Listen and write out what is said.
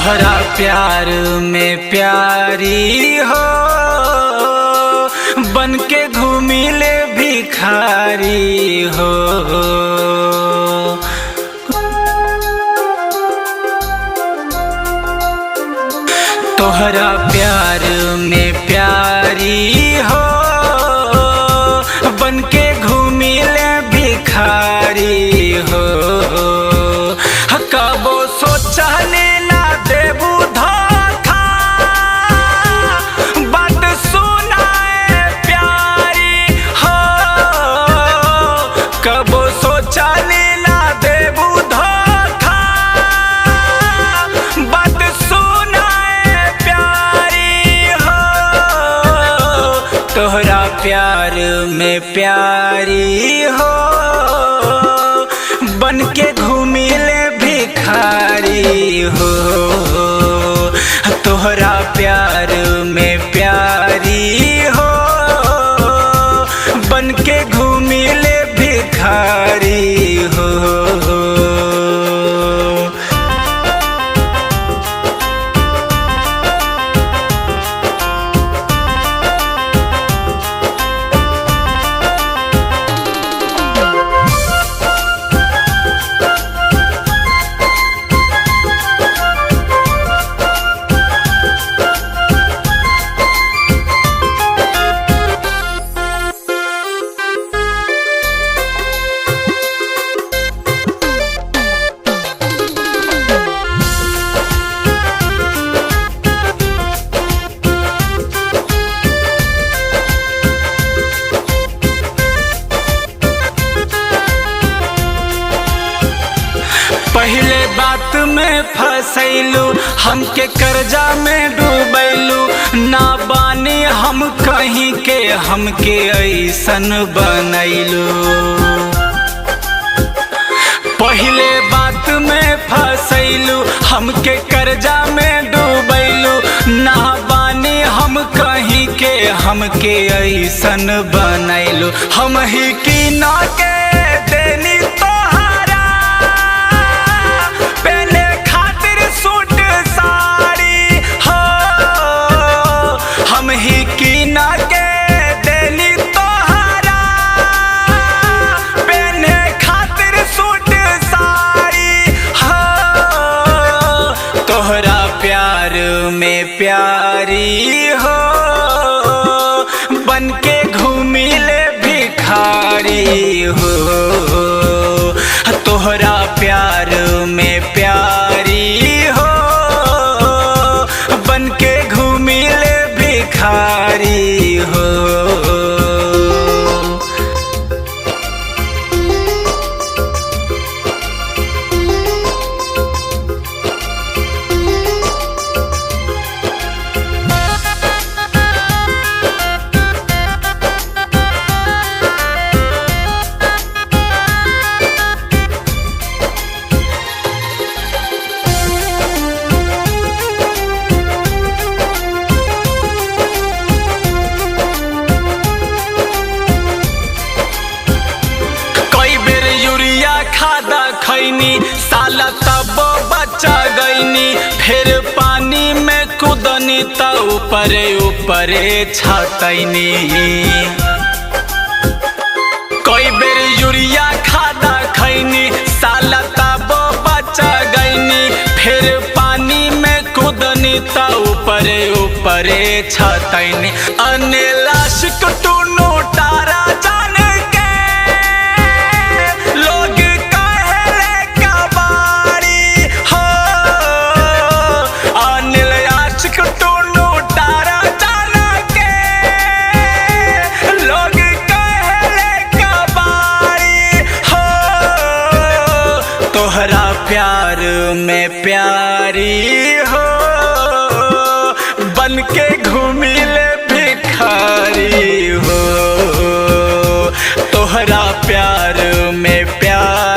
तोहरा प्यार में प्यारी हो बन के घूमिले भिखारी हो। तोहरा प्यार में प्यारी हो बन के घूमिले भिखारी हो। कबो सोचले ना देबू धोखा बात सुनाए प्यारी हो। कबो सोचले ना देबू धोखा बात सुनाए प्यारी हो। तोहरा प्यार में प्यारी हो बन के घूमिले भिखारी हो। तोहरा प्यार में प्यारी हो बन के घूमिले भिखारी हो। पहले बात में फसैलू हमके कर्जा में डूबैलू। ना बानी हम कहीं के हमके ऐसन बनैलू। पहले बात में फसैलू हमके कर्जा में डूबैलू। ना बानी हम कहीं के हमके ऐसन बनैलू। हम ही की ना के देनी में प्यारी हो बन के घूमिले भिखारी हो। तोहरा प्यार में प्यारी हो बन के घूमिले भिखारी हो। खादा खैनी साला तब बचा गईनी। फिर पानी में कूदनी त ऊपरे ऊपरे छतैनी। कई बेर यूरिया खादा खैनी साला तब बचा गईनी। फिर पानी में कूदनी त ऊपरे ऊपरे छतैनी। अनिल आशिक टूनू तारा तोहरा प्यार में प्यारी हो बन के घूमिले भिखारी हो। तोहरा प्यार में प्यार